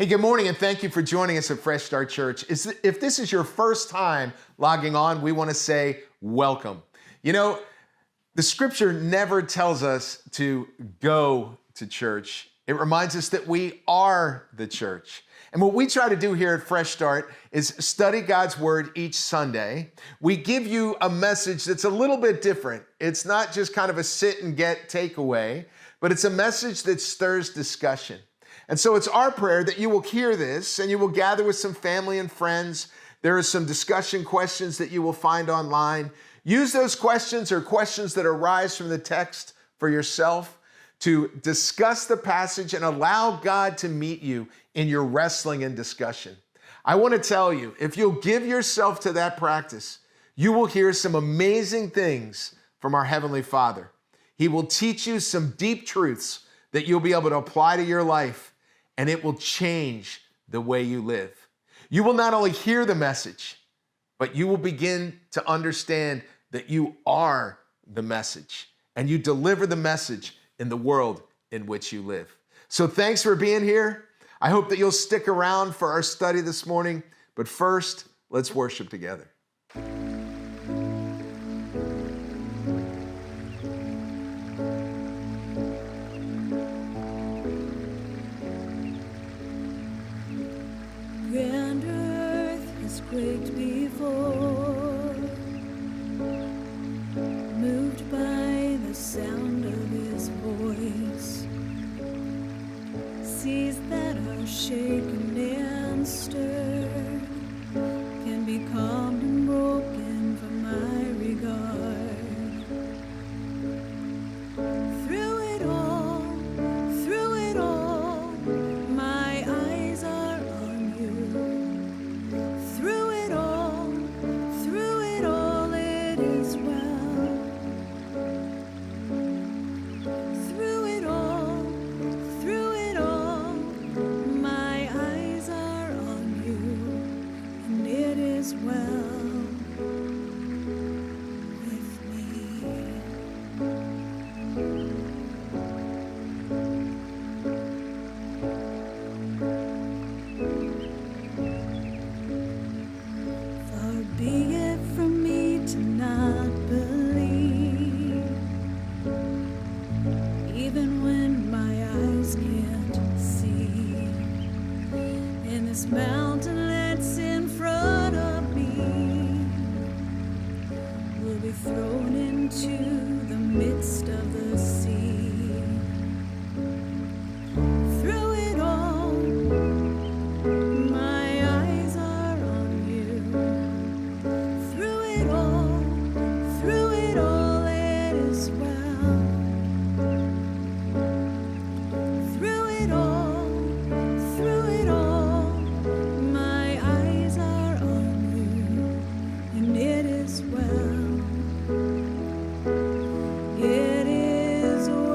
Hey, good morning, and thank you for joining us at FreshStart Church. If this is your first time logging on, we want to say welcome. You know, the scripture never tells us to go to church. It reminds us that we are the church. And what we try to do here at Fresh Start is study God's Word each Sunday. We give you a message that's a little bit different. It's not just kind of a sit and get takeaway, but it's a message that stirs discussion. And so it's our prayer that you will hear this and you will gather with some family and friends. There are some discussion questions that you will find online. Use those questions or questions that arise from the text for yourself to discuss the passage and allow God to meet you in your wrestling and discussion. I want to tell you, if you'll give yourself to that practice, you will hear some amazing things from our Heavenly Father. He will teach you some deep truths that you'll be able to apply to your life, and it will change the way you live. You will not only hear the message, but you will begin to understand that you are the message, and you deliver the message in the world in which you live. So thanks for being here. I hope that you'll stick around for our study this morning, but first, let's worship together. Grand earth has quaked before, moved by the sound of his voice. Seas that are shaken and stirred can be calmed and broken for my regard. Through it all, my eyes are on you. Through it all, it is well. Through it all, my eyes are on you, and it is well with me. Far be it from me to not believe, even when my eyes can't see. In this mountain that's in front of me, will be thrown into the midst of the sea. Through it all, my eyes are on you. Through it all, it is well. Through it all, my eyes are on you, and it is well. It is well.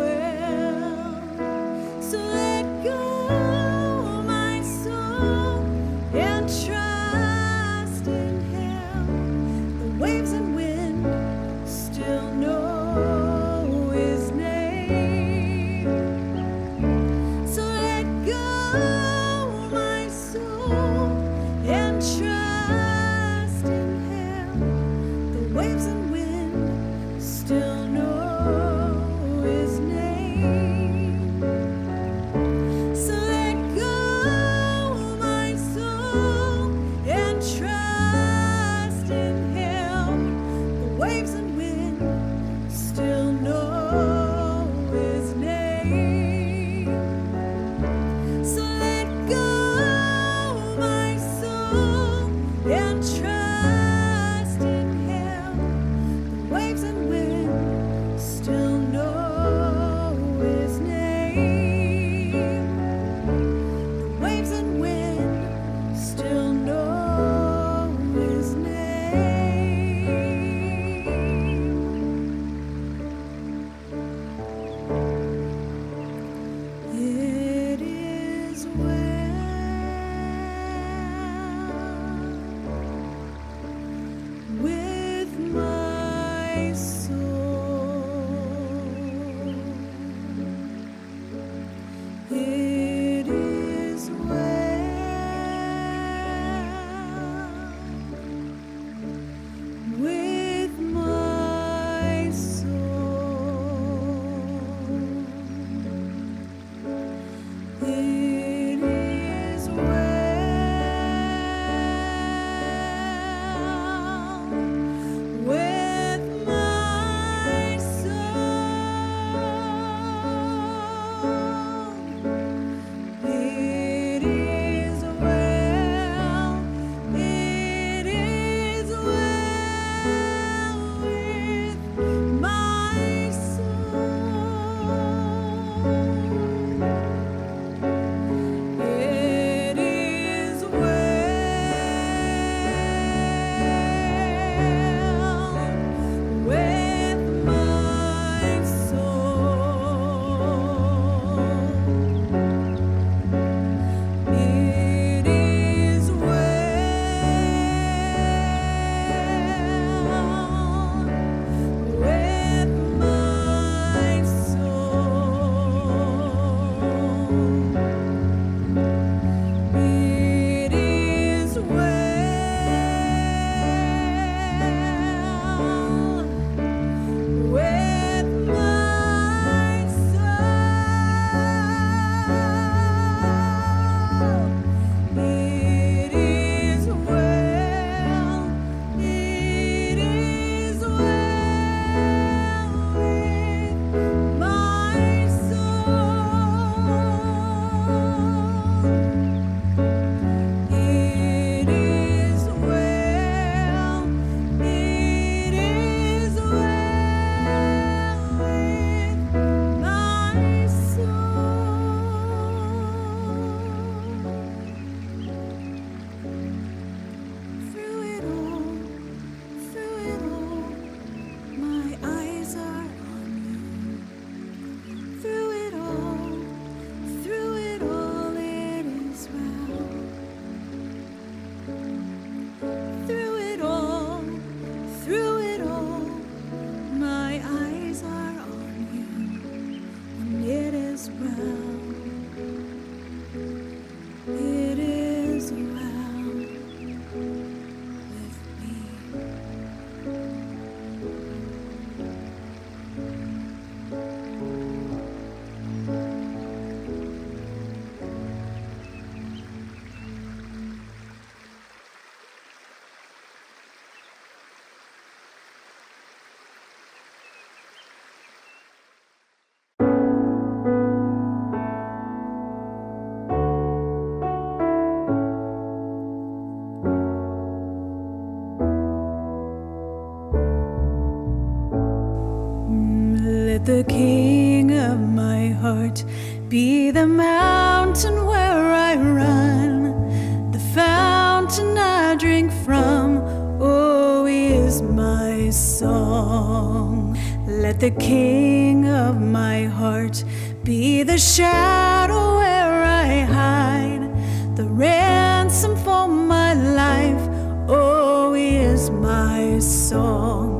The King of my heart be the mountain where I run, the fountain I drink from. Oh, he is my song. Let the King of my heart be the shadow where I hide, the ransom for my life. Oh, he is my song.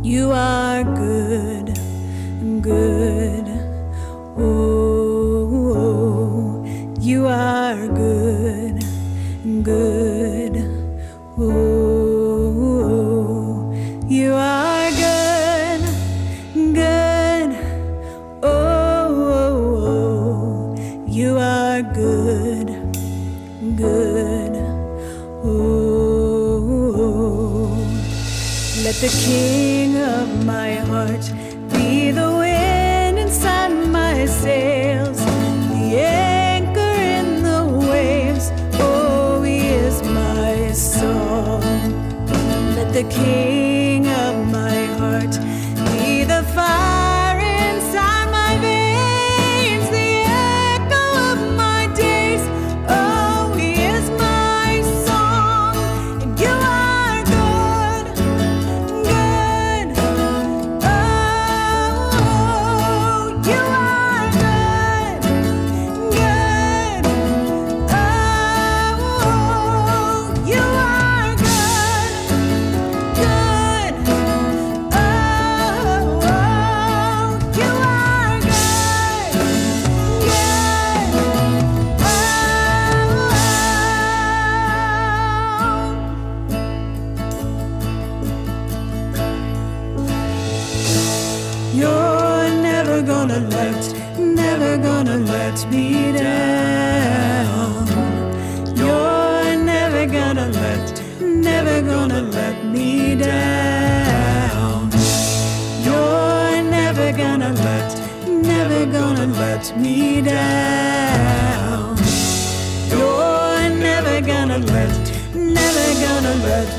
You are good, good. Oh, you are good, good. Oh, you are good, good. Oh, you are good, good. Oh, let the King of my heart be the wind inside my sails, the anchor in the waves. Oh, he is my song. Let the King of my heart be the fire inside my veins, the echo of my days. Oh, he is my song. And you are good, good. Oh, you are good, good. Oh, you are good, good. Oh, you are good, good. You're never gonna let me down. You're never gonna let me down. You're never gonna let me down. You're never gonna let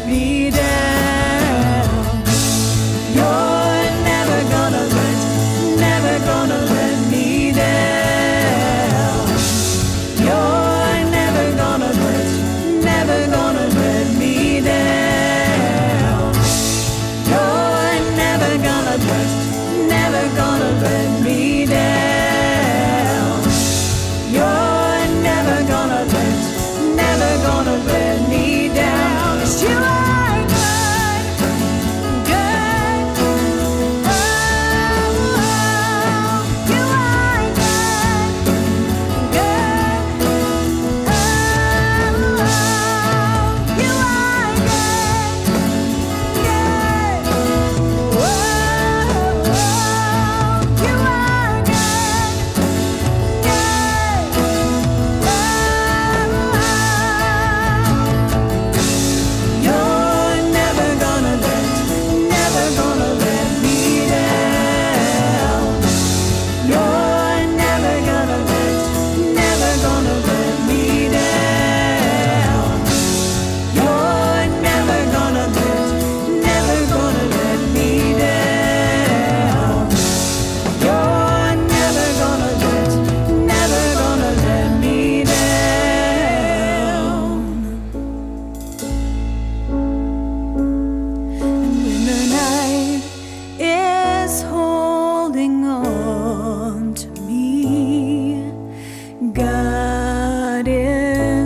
me down. You're never gonna let me down. You're never gonna let me down. You're never gonna let me down. You're never gonna let me down. 'Cause you are good,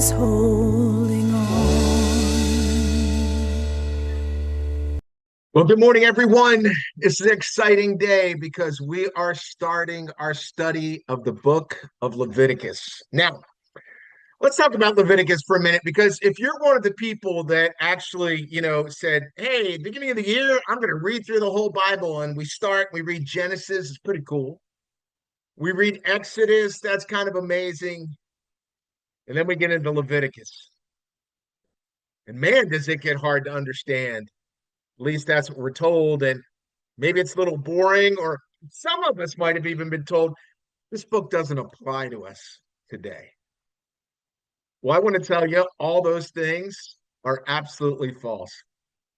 is holding on. Well, good morning, everyone. It's an exciting day because we are starting our study of the book of Leviticus. Now, let's talk about Leviticus for a minute, because if you're one of the people that actually, said, hey, beginning of the year, I'm going to read through the whole Bible, and we read Genesis, it's pretty cool. We read Exodus, that's kind of amazing. And then we get into Leviticus. And man, does it get hard to understand. At least that's what we're told. And maybe it's a little boring, or some of us might have even been told this book doesn't apply to us today. Well, I want to tell you, all those things are absolutely false.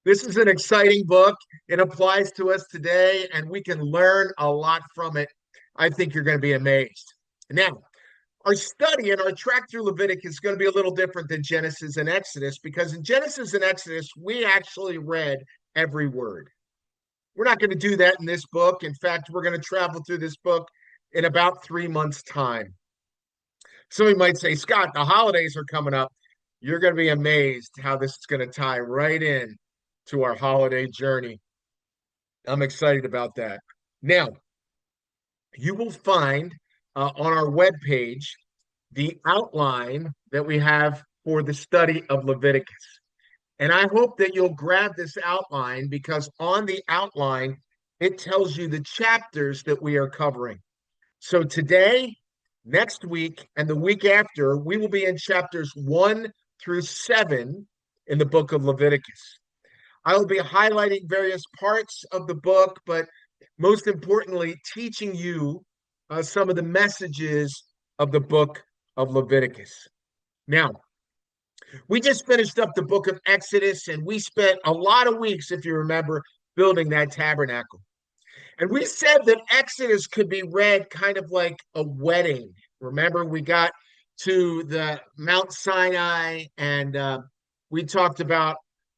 This is an exciting book. It applies to us today, and we can learn a lot from it. I think you're going to be amazed. Now, our study and our track through Leviticus is going to be a little different than Genesis and Exodus, because in Genesis and Exodus, we actually read every word. We're not going to do that in this book. In fact, we're going to travel through this book in about 3 months' time. Somebody might say, Scott, the holidays are coming up. You're going to be amazed how this is going to tie right in to our holiday journey. I'm excited about that. Now, you will find on our webpage the outline that we have for the study of Leviticus. And I hope that you'll grab this outline, because on the outline, it tells you the chapters that we are covering. So today, next week, and the week after, we will be in chapters 1 through 7 in the book of Leviticus. I will be highlighting various parts of the book, but most importantly, teaching you some of the messages of the book of Leviticus. Now, we just finished up the book of Exodus, and we spent a lot of weeks, if you remember, building that tabernacle. And we said that Exodus could be read kind of like a wedding. Remember, we got to the Mount Sinai, and we talked about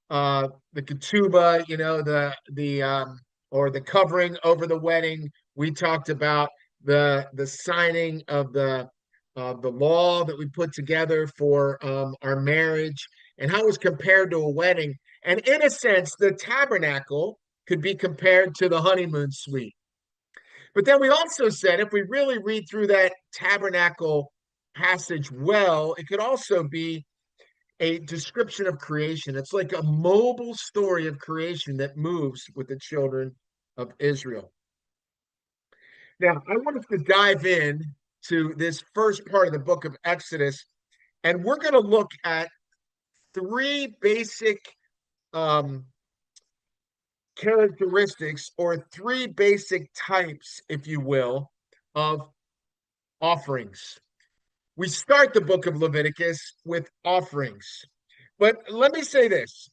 the ketubah, or the covering over the wedding. We talked about the signing of the law that we put together for our marriage, and how it was compared to a wedding. And in a sense, the tabernacle could be compared to the honeymoon suite. But then we also said, if we really read through that tabernacle passage well, it could also be a description of creation. It's like a mobile story of creation that moves with the children of Israel. Now, I want us to dive in to this first part of the book of Exodus, and we're going to look at three basic characteristics, or three basic types, if you will, of offerings. We start the book of Leviticus with offerings. But let me say this.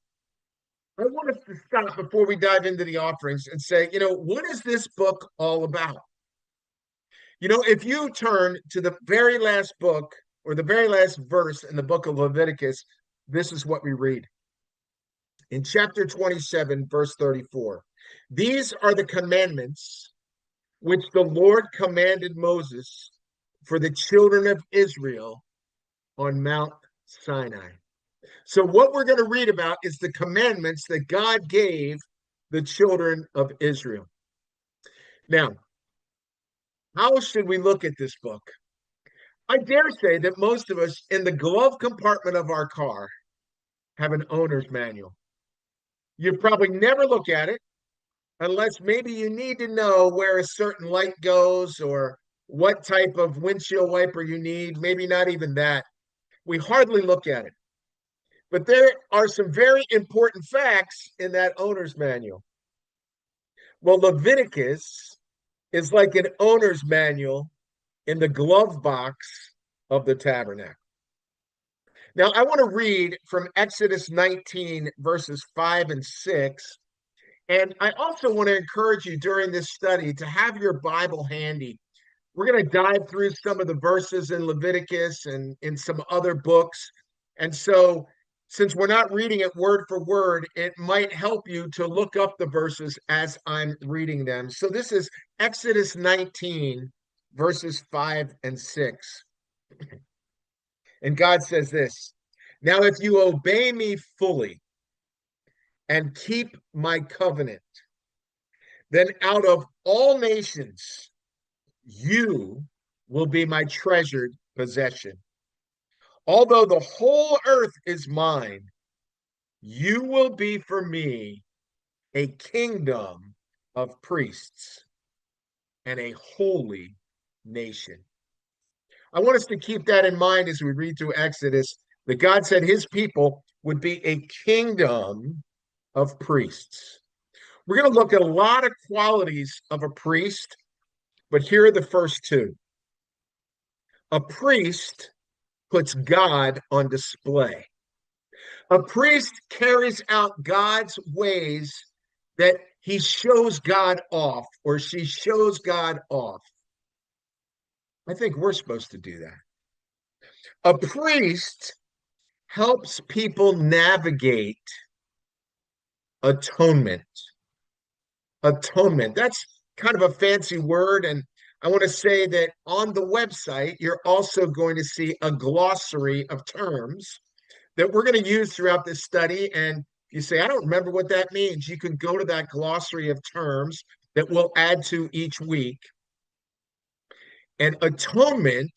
I want us to stop before we dive into the offerings and say, what is this book all about? If you turn to the very last book, or the very last verse in the book of Leviticus, this is what we read. In chapter 27, verse 34, these are the commandments which the Lord commanded Moses for the children of Israel on Mount Sinai. So what we're going to read about is the commandments that God gave the children of Israel. Now, how should we look at this book? I dare say that most of us, in the glove compartment of our car, have an owner's manual. You probably never look at it unless maybe you need to know where a certain light goes, or what type of windshield wiper you need. Maybe not even that. We hardly look at it. But there are some very important facts in that owner's manual. Well, Leviticus is like an owner's manual in the glove box of the tabernacle. Now, I want to read from Exodus 19, verses 5 and 6. And I also want to encourage you during this study to have your Bible handy. We're going to dive through some of the verses in Leviticus and in some other books. And so, since we're not reading it word for word, it might help you to look up the verses as I'm reading them. So this is Exodus 19, verses 5 and 6. And God says this, now if you obey me fully and keep my covenant, then out of all nations, you will be my treasured possession. Although the whole earth is mine, you will be for me a kingdom of priests and a holy nation. I want us to keep that in mind as we read through Exodus, that God said his people would be a kingdom of priests. We're going to look at a lot of qualities of a priest, but here are the first two. A priest puts God on display. A priest carries out God's ways that he shows God off or she shows God off. I think we're supposed to do that. A priest helps people navigate atonement. Atonement. That's kind of a fancy word. And I want to say that on the website, you're also going to see a glossary of terms that we're going to use throughout this study. And you say, I don't remember what that means. You can go to that glossary of terms that we'll add to each week. And atonement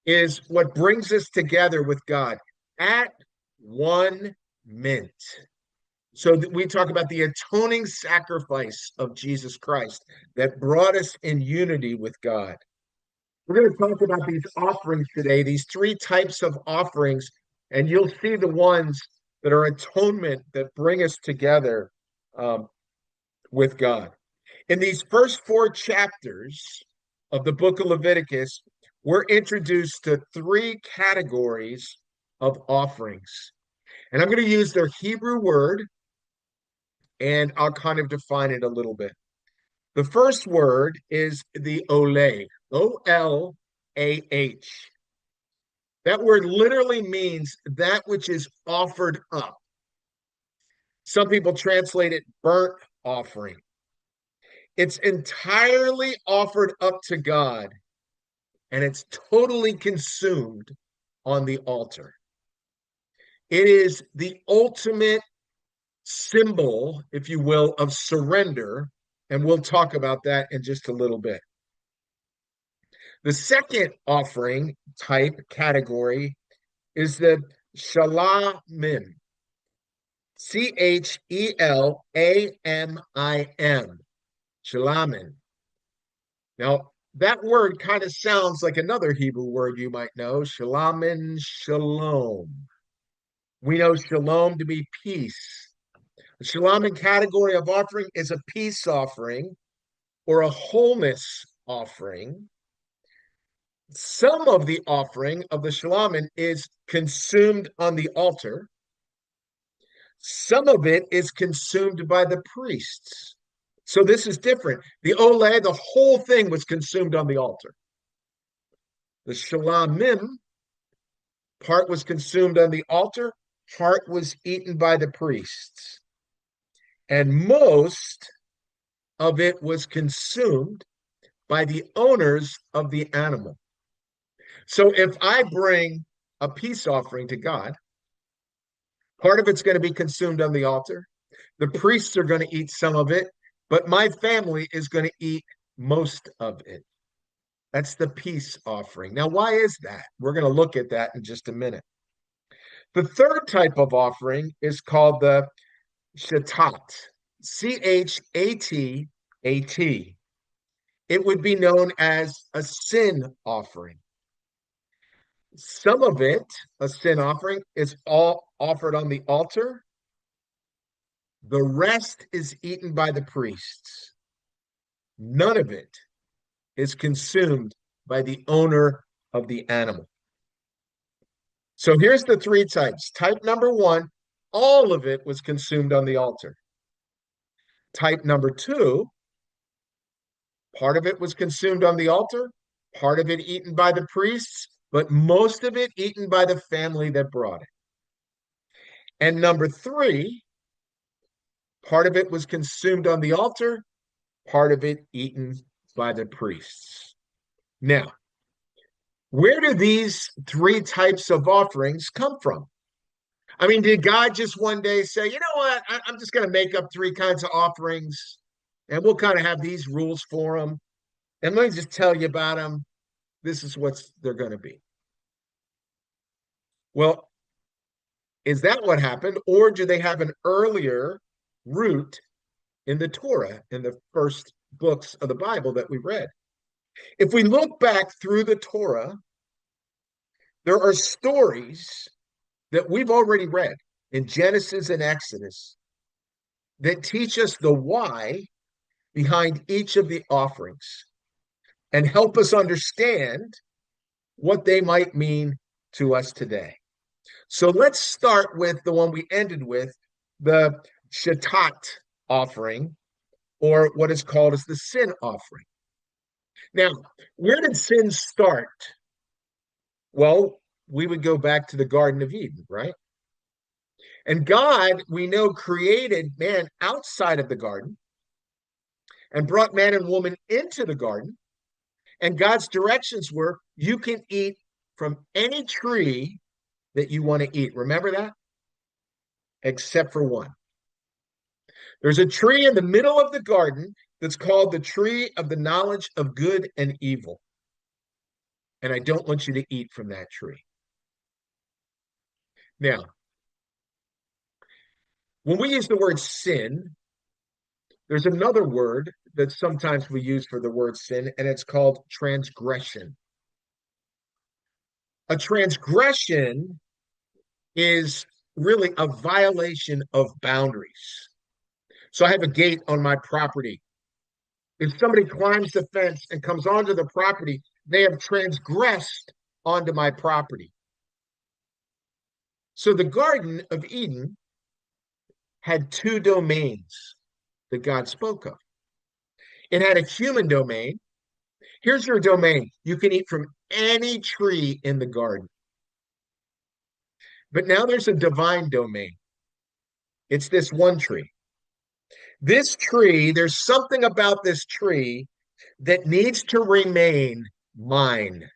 is what brings us together with God at one mint. So we talk about the atoning sacrifice of Jesus Christ that brought us in unity with God. We're going to talk about these offerings today, these three types of offerings, and you'll see the ones that are atonement that bring us together with God. In these first 4 chapters of the book of Leviticus, we're introduced to 3 categories of offerings. And I'm going to use their Hebrew word, and I'll kind of define it a little bit. The first word is the oleh, O-L-A-H. That word literally means that which is offered up. Some people translate it burnt offering. It's entirely offered up to God, and it's totally consumed on the altar. It is the ultimate symbol, if you will, of surrender, and we'll talk about that in just a little bit. The second offering type category is the shalamim, Chelamim, shalamin. Now, that word kind of sounds like another Hebrew word you might know, shalamin, shalom. We know shalom to be peace. The shalamin category of offering is a peace offering or a wholeness offering. Some of the offering of the shalamin is consumed on the altar. Some of it is consumed by the priests. So this is different. The oleh, the whole thing was consumed on the altar. The shalamim, part was consumed on the altar, part was eaten by the priests. And most of it was consumed by the owners of the animal. So if I bring a peace offering to God, part of it's going to be consumed on the altar. The priests are going to eat some of it, but my family is going to eat most of it. That's the peace offering. Now, why is that? We're going to look at that in just a minute. The third type of offering is called the shatat, Chattat. It would be known as a sin offering. Some of it, a sin offering, is all offered on the altar. The rest is eaten by the priests. None of it is consumed by the owner of the animal. So here's the 3 types. Type number 1, all of it was consumed on the altar. Type number 2, part of it was consumed on the altar, part of it eaten by the priests, but most of it eaten by the family that brought it. And number 3, part of it was consumed on the altar, part of it eaten by the priests. Now, Where do these three types of offerings come from? I mean, did God just one day say, you know what, I'm just going to make up three kinds of offerings and we'll kind of have these rules for them? And let me just tell you about them. This is what they're going to be. Well, is that what happened? Or do they have an earlier root in the Torah, in the first books of the Bible that we read? If we look back through the Torah, there are stories that we've already read in Genesis and Exodus that teach us the why behind each of the offerings and help us understand what they might mean to us today. So let's start with the one we ended with, the Shatat offering, or what is called as the sin offering. Now, where did sin start? Well, we would go back to the Garden of Eden, right? And God, we know, created man outside of the garden and brought man and woman into the garden. And God's directions were, you can eat from any tree that you want to eat. Remember that? Except for one. There's a tree in the middle of the garden that's called the tree of the knowledge of good and evil. And I don't want you to eat from that tree. Now, when we use the word sin, there's another word that sometimes we use for the word sin, and it's called transgression. A transgression is really a violation of boundaries. So I have a gate on my property. If somebody climbs the fence and comes onto the property, they have transgressed onto my property. So the Garden of Eden had two domains that God spoke of. It had a human domain. Here's your domain. You can eat from any tree in the garden. But now there's a divine domain. It's this one tree. This tree, there's something about this tree that needs to remain mine,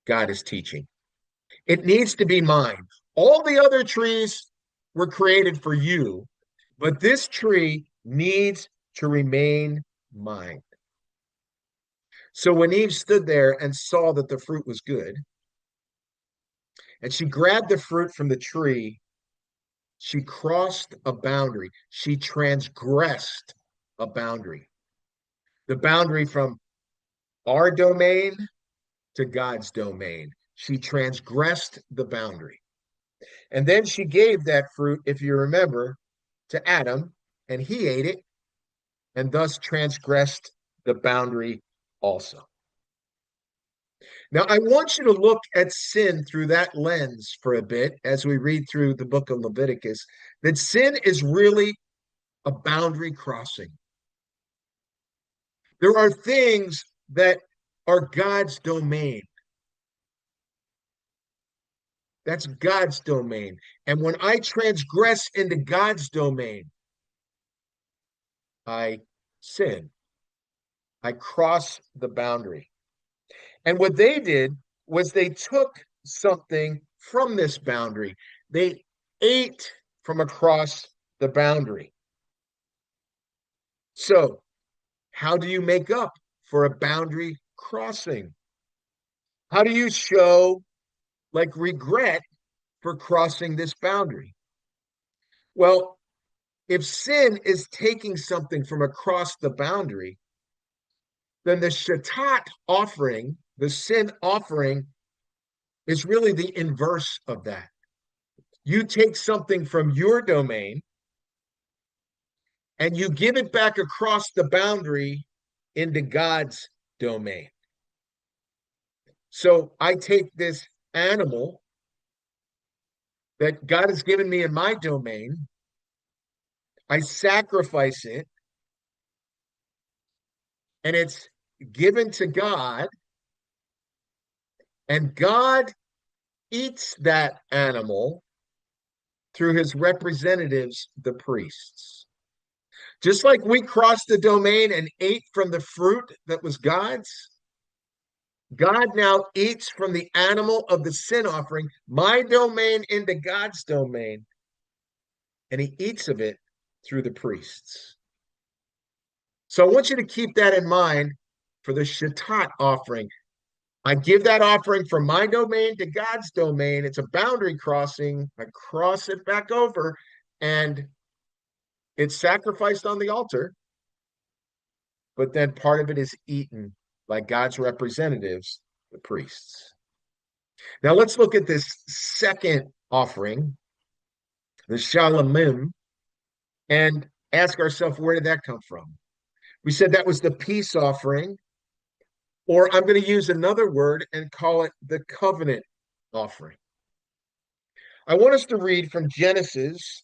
God is teaching. It needs to be mine. All the other trees were created for you, but this tree needs to remain mine. So when Eve stood there and saw that the fruit was good, and she grabbed the fruit from the tree, she crossed a boundary. She transgressed a boundary. The boundary from our domain to God's domain. She transgressed the boundary. And then she gave that fruit, if you remember, to Adam, and he ate it, and thus transgressed the boundary also. Now, I want you to look at sin through that lens for a bit as we read through the book of Leviticus, that sin is really a boundary crossing. There are things that are God's domain. That's God's domain. And when I transgress into God's domain, I sin. I cross the boundary. And what they did was they took something from this boundary. They ate from across the boundary. So, how do you make up for a boundary crossing? How do you show like regret for crossing this boundary? Well, if sin is taking something from across the boundary, then the shatat offering, the sin offering, is really the inverse of that. You take something from your domain and you give it back across the boundary into God's domain. So I take this animal that God has given me in my domain, I sacrifice it, and it's given to God, and God eats that animal through his representatives, the priests. Just like we crossed the domain and ate from the fruit that was God's, God now eats from the animal of the sin offering, my domain into God's domain, and he eats of it through the priests. So I want you to keep that in mind for the Shattat offering. I give that offering from my domain to God's domain. It's a boundary crossing. I cross it back over, and it's sacrificed on the altar, but then part of it is eaten by God's representatives, the priests. Now let's look at this second offering, the Shalomim, and ask ourselves, where did that come from? We said that was the peace offering, or I'm going to use another word and call it the covenant offering. I want us to read from Genesis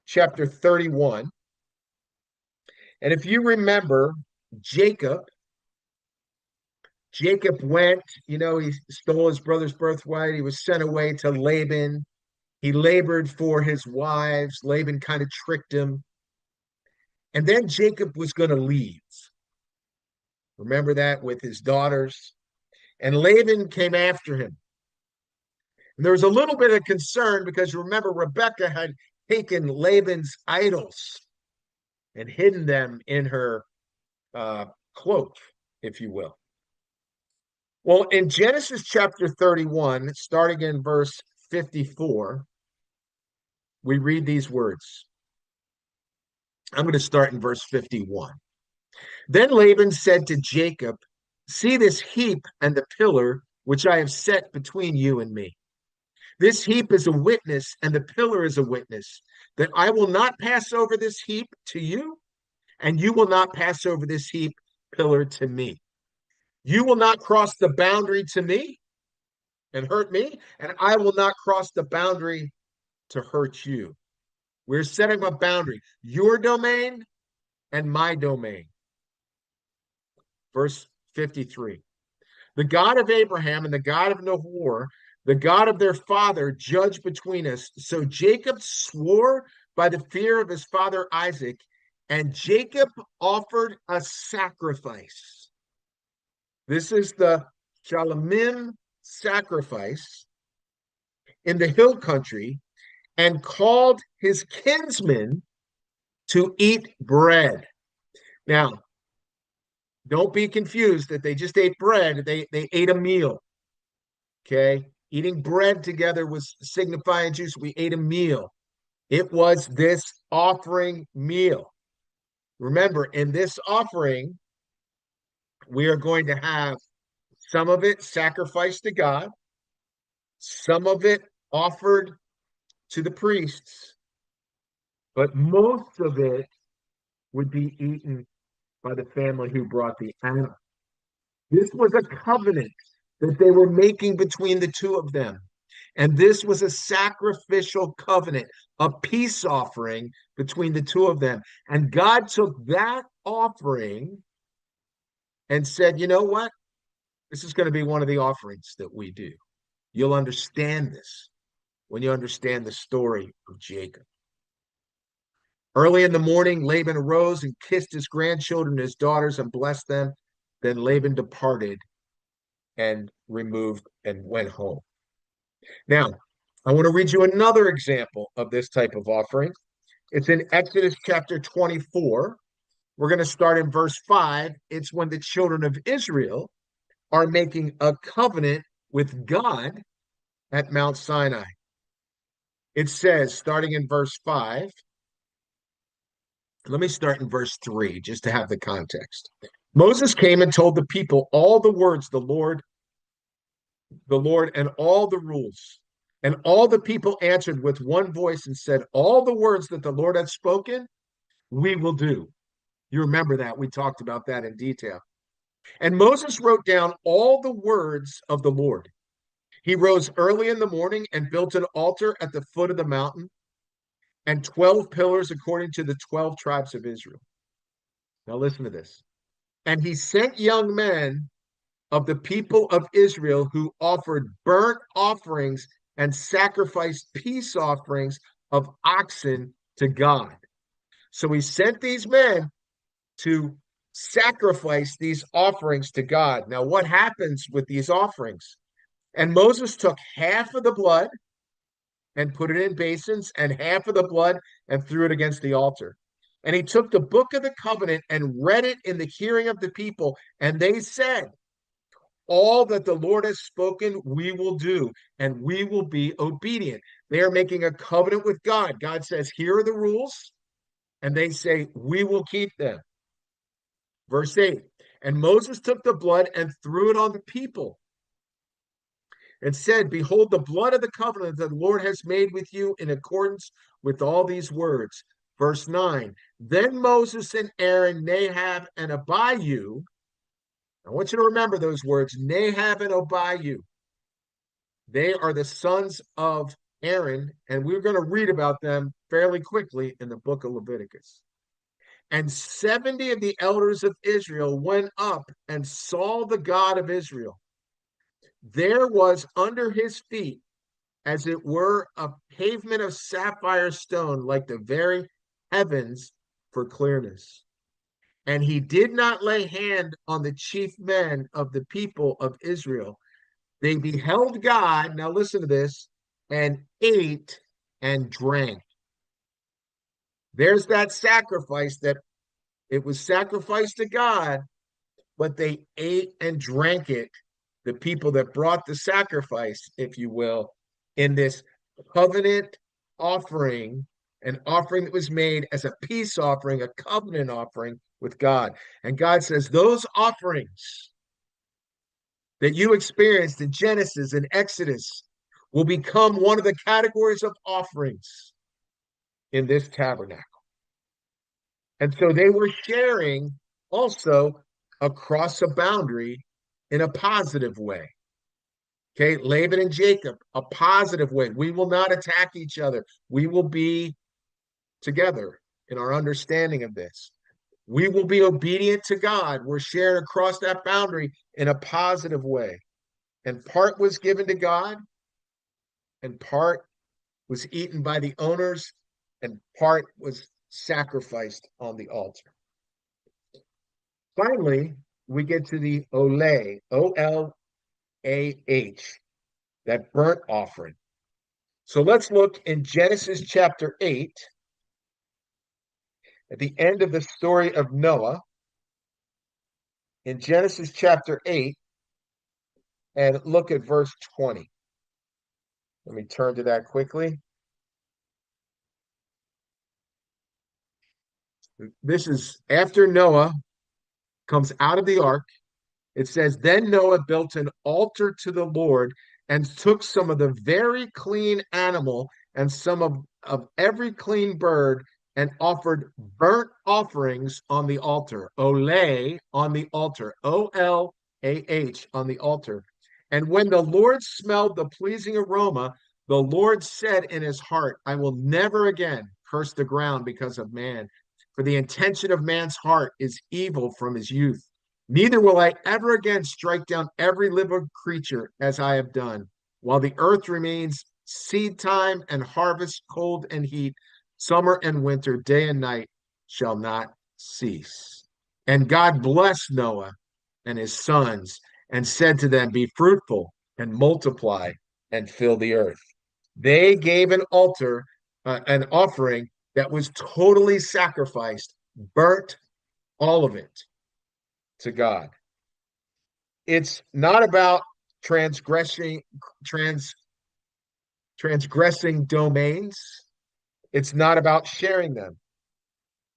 chapter 31. And if you remember, Jacob went, he stole his brother's birthright. He was sent away to Laban. He labored for his wives. Laban kind of tricked him. And then Jacob was going to leave. Remember that, with his daughters. And Laban came after him. And there was a little bit of concern because remember, Rebekah had taken Laban's idols and hidden them in her cloak, if you will. Well, in Genesis chapter 31, starting in verse 54, we read these words. I'm going to start in verse 51. Then Laban said to Jacob, "See this heap and the pillar which I have set between you and me. This heap is a witness, and the pillar is a witness, that I will not pass over this heap to you, and you will not pass over this heap pillar to me. You will not cross the boundary to me and hurt me, and I will not cross the boundary to hurt you." We're setting a boundary, your domain and my domain. Verse 53. The God of Abraham and the God of Nahor, the God of their father, judge between us. So Jacob swore by the fear of his father Isaac, and Jacob offered a sacrifice. This is the Shalomim sacrifice in the hill country, and called his kinsmen to eat bread. Now, don't be confused that they just ate bread. They ate a meal. Okay? Eating bread together was signifying Jews. We ate a meal. It was this offering meal. Remember, in this offering, we are going to have some of it sacrificed to God, some of it offered to the priests, but most of it would be eaten by the family who brought the animal. This was a covenant that they were making between the two of them. And this was a sacrificial covenant, a peace offering between the two of them. And God took that offering and said, you know what? This is going to be one of the offerings that we do. You'll understand this when you understand the story of Jacob. Early in the morning, Laban arose and kissed his grandchildren and his daughters and blessed them. Then Laban departed and removed and went home. Now, I want to read you another example of this type of offering. It's in Exodus chapter 24. We're going to start in verse 5. It's when the children of Israel are making a covenant with God at Mount Sinai. It says, starting in verse 5, let me start in verse 3 just to have the context. Moses came and told the people all the words the Lord, and all the rules. And all the people answered with one voice and said, all the words that the Lord had spoken, we will do. You remember that. We talked about that in detail. And Moses wrote down all the words of the Lord. He rose early in the morning and built an altar at the foot of the mountain and 12 pillars according to the 12 tribes of Israel. Now listen to this. And he sent young men of the people of Israel who offered burnt offerings and sacrificed peace offerings of oxen to God. So he sent these men to sacrifice these offerings to God. Now, what happens with these offerings? And Moses took half of the blood and put it in basins, and half of the blood and threw it against the altar. And he took the book of the covenant and read it in the hearing of the people. And they said, all that the Lord has spoken, we will do, and we will be obedient. They are making a covenant with God. God says, here are the rules. And they say, we will keep them. Verse 8, and Moses took the blood and threw it on the people and said, behold, the blood of the covenant that the Lord has made with you in accordance with all these words. Verse 9, then Moses and Aaron, Nahab and Abihu, I want you to remember those words, Nahab and Abihu. They are the sons of Aaron, and we're going to read about them fairly quickly in the book of Leviticus. And 70 of the elders of Israel went up and saw the God of Israel. There was under his feet, as it were, a pavement of sapphire stone, like the very heavens for clearness. And he did not lay hand on the chief men of the people of Israel. They beheld God, now listen to this, and ate and drank. There's that sacrifice that it was sacrificed to God, but they ate and drank it. The people that brought the sacrifice, if you will, in this covenant offering, an offering that was made as a peace offering, a covenant offering with God. And God says, those offerings that you experienced in Genesis and Exodus will become one of the categories of offerings in this tabernacle. And so they were sharing also across a boundary in a positive way. Okay, Laban and Jacob, a positive way. We will not attack each other. We will be together in our understanding of this. We will be obedient to God. We're sharing across that boundary in a positive way. And part was given to God, and part was eaten by the owners, and part was sacrificed on the altar. Finally, we get to the Oleh, O-L-A-H, that burnt offering. So let's look in Genesis chapter 8, at the end of the story of Noah, in Genesis chapter 8, and look at verse 20. Let me turn to that quickly. This is after Noah comes out of the ark. It says, then Noah built an altar to the Lord and took some of the very clean animal and some of every clean bird and offered burnt offerings on the altar. Oleh on the altar. O-L-A-H on the altar. And when the Lord smelled the pleasing aroma, the Lord said in his heart, I will never again curse the ground because of man, for the intention of man's heart is evil from his youth. Neither will I ever again strike down every living creature as I have done. While the earth remains, seed time and harvest, cold and heat, summer and winter, day and night shall not cease. And God blessed Noah and his sons and said to them, be fruitful and multiply and fill the earth. They gave an altar, an offering that was totally sacrificed, burnt all of it to God. It's not about transgressing domains. It's not about sharing them.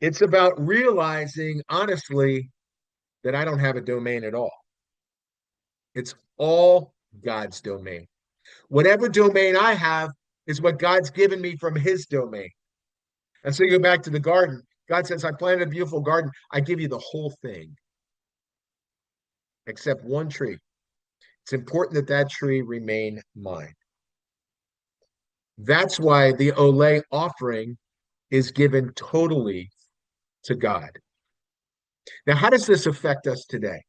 It's about realizing, honestly, that I don't have a domain at all. It's all God's domain. Whatever domain I have is what God's given me from his domain. And so you go back to the garden. God says, I planted a beautiful garden. I give you the whole thing, except one tree. It's important that that tree remain mine. That's why the Oleh offering is given totally to God. Now, how does this affect us today?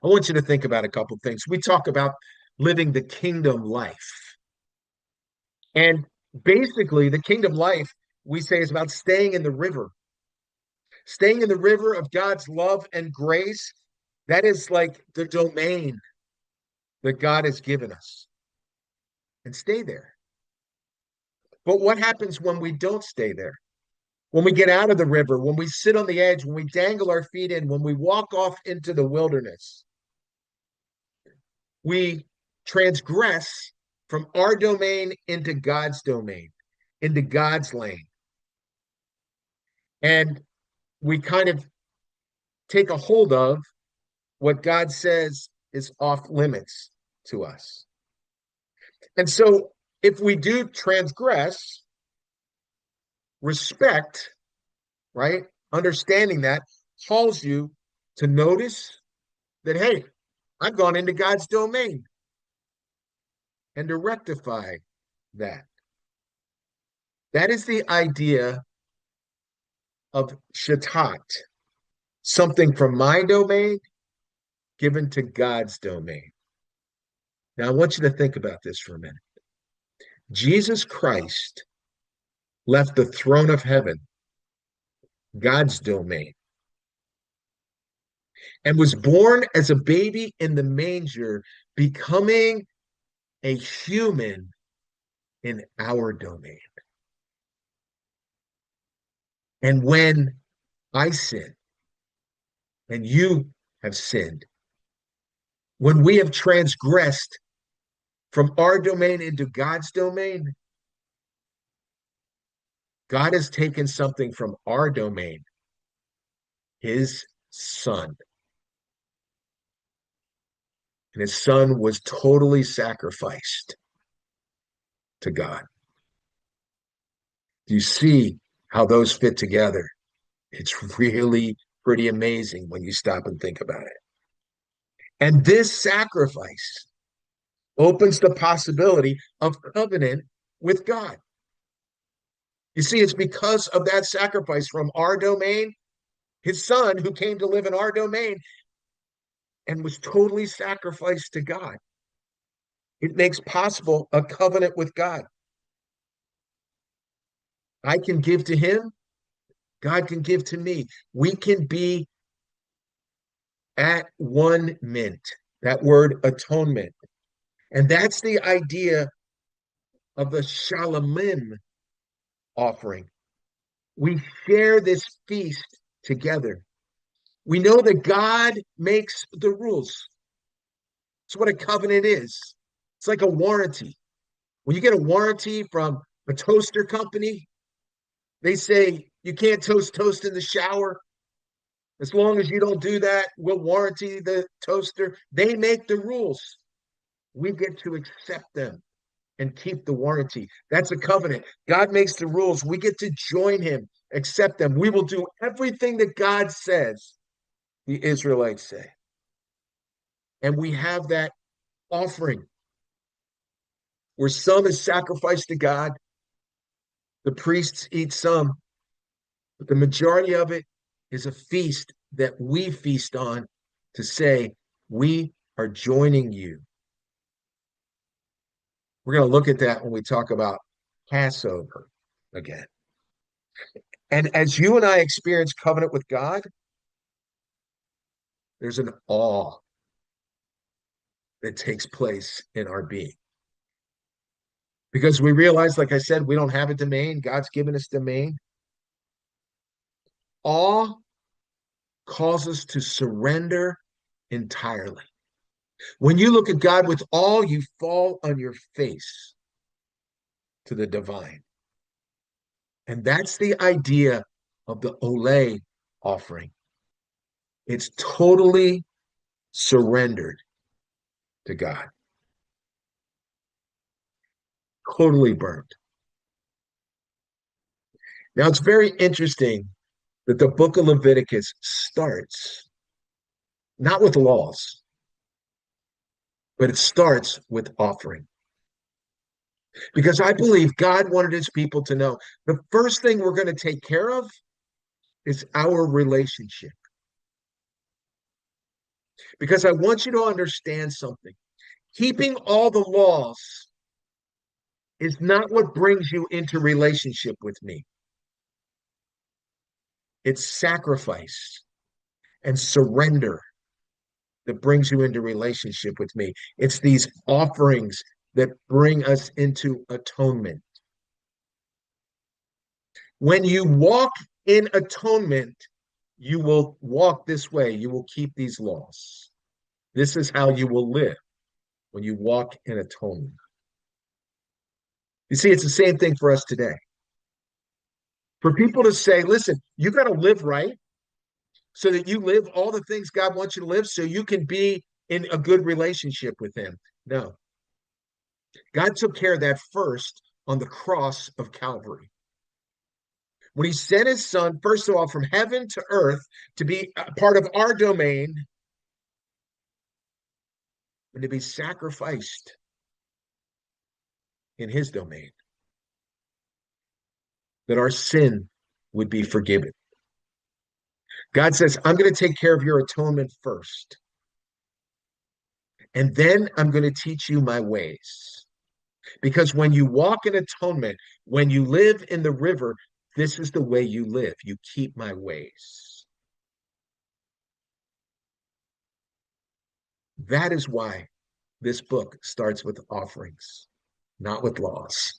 I want you to think about a couple of things. We talk about living the kingdom life. And basically, the kingdom life, we say, is about staying in the river. Staying in the river of God's love and grace, that is like the domain that God has given us. And stay there. But what happens when we don't stay there? When we get out of the river, when we sit on the edge, when we dangle our feet in, when we walk off into the wilderness, we transgress from our domain into God's domain, into God's lane. And we kind of take a hold of what God says is off limits to us. And so if we do transgress, respect, right? Understanding that calls you to notice that, hey, I've gone into God's domain, and to rectify that. That is the idea of shatat, something from my domain given to God's domain. Now, I want you to think about this for a minute. Jesus Christ left the throne of heaven, God's domain, and was born as a baby in the manger, becoming a human in our domain. And when I sin and you have sinned, when we have transgressed from our domain into God's domain, God has taken something from our domain, his son. And his son was totally sacrificed to God. Do you see how those fit together? It's really pretty amazing when you stop and think about it. And this sacrifice opens the possibility of covenant with God. You see, it's because of that sacrifice from our domain, his son who came to live in our domain and was totally sacrificed to God. It makes possible a covenant with God. I can give to him, God can give to me. We can be at one mint, that word atonement. And that's the idea of the shalomim offering. We share this feast together. We know that God makes the rules. It's what a covenant is. It's like a warranty. When you get a warranty from a toaster company, they say you can't toast in the shower. As long as you don't do that, we'll warranty the toaster. They make the rules. We get to accept them and keep the warranty. That's a covenant. God makes the rules. We get to join him, accept them. We will do everything that God says, the Israelites say. And we have that offering where some is sacrificed to God. The priests eat some, but the majority of it is a feast that we feast on to say, we are joining you. We're going to look at that when we talk about Passover again. And as you and I experience covenant with God, there's an awe that takes place in our being. Because we realize, like I said, we don't have a domain. God's given us domain. Awe calls us to surrender entirely. When you look at God with awe, you fall on your face to the divine. And that's the idea of the Ole offering. It's totally surrendered to God. Totally burned. Now, it's very interesting that the book of Leviticus starts not with laws, but it starts with offering. Because I believe God wanted his people to know the first thing we're going to take care of is our relationship. Because I want you to understand something. Keeping all the laws is not what brings you into relationship with me. It's sacrifice and surrender that brings you into relationship with me. It's these offerings that bring us into atonement. When you walk in atonement, you will walk this way. You will keep these laws. This is how you will live when you walk in atonement. You see, it's the same thing for us today. For people to say, listen, you got to live right so that you live all the things God wants you to live so you can be in a good relationship with Him. No. God took care of that first on the cross of Calvary. When He sent His Son, first of all, from heaven to earth to be a part of our domain and to be sacrificed in His domain, that our sin would be forgiven. God says, I'm going to take care of your atonement first. And then I'm going to teach you my ways. Because when you walk in atonement, when you live in the river, this is the way you live. You keep my ways. That is why this book starts with offerings, not with laws.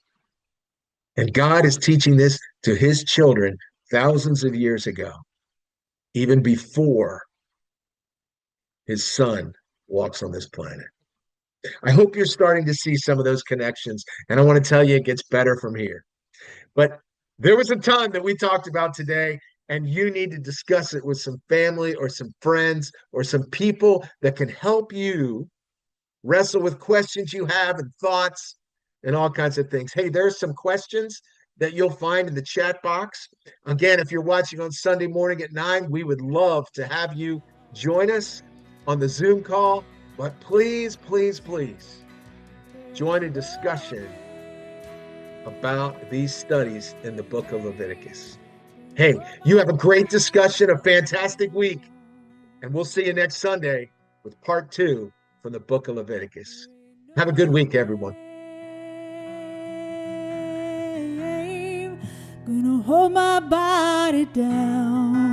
And God is teaching this to His children thousands of years ago, even before His Son walks on this planet. I hope you're starting to see some of those connections. And I want to tell you, it gets better from here. But there was a ton that we talked about today, and you need to discuss it with some family or some friends or some people that can help you wrestle with questions you have and thoughts and all kinds of things. Hey, there's some questions that you'll find in the chat box. Again, if you're watching on Sunday morning at 9, we would love to have you join us on the Zoom call. But please, please, please join a discussion about these studies in the book of Leviticus. Hey, you have a great discussion, a fantastic week, and we'll see you next Sunday with part 2 from the book of Leviticus. Have a good week, everyone. Gonna hold my body down.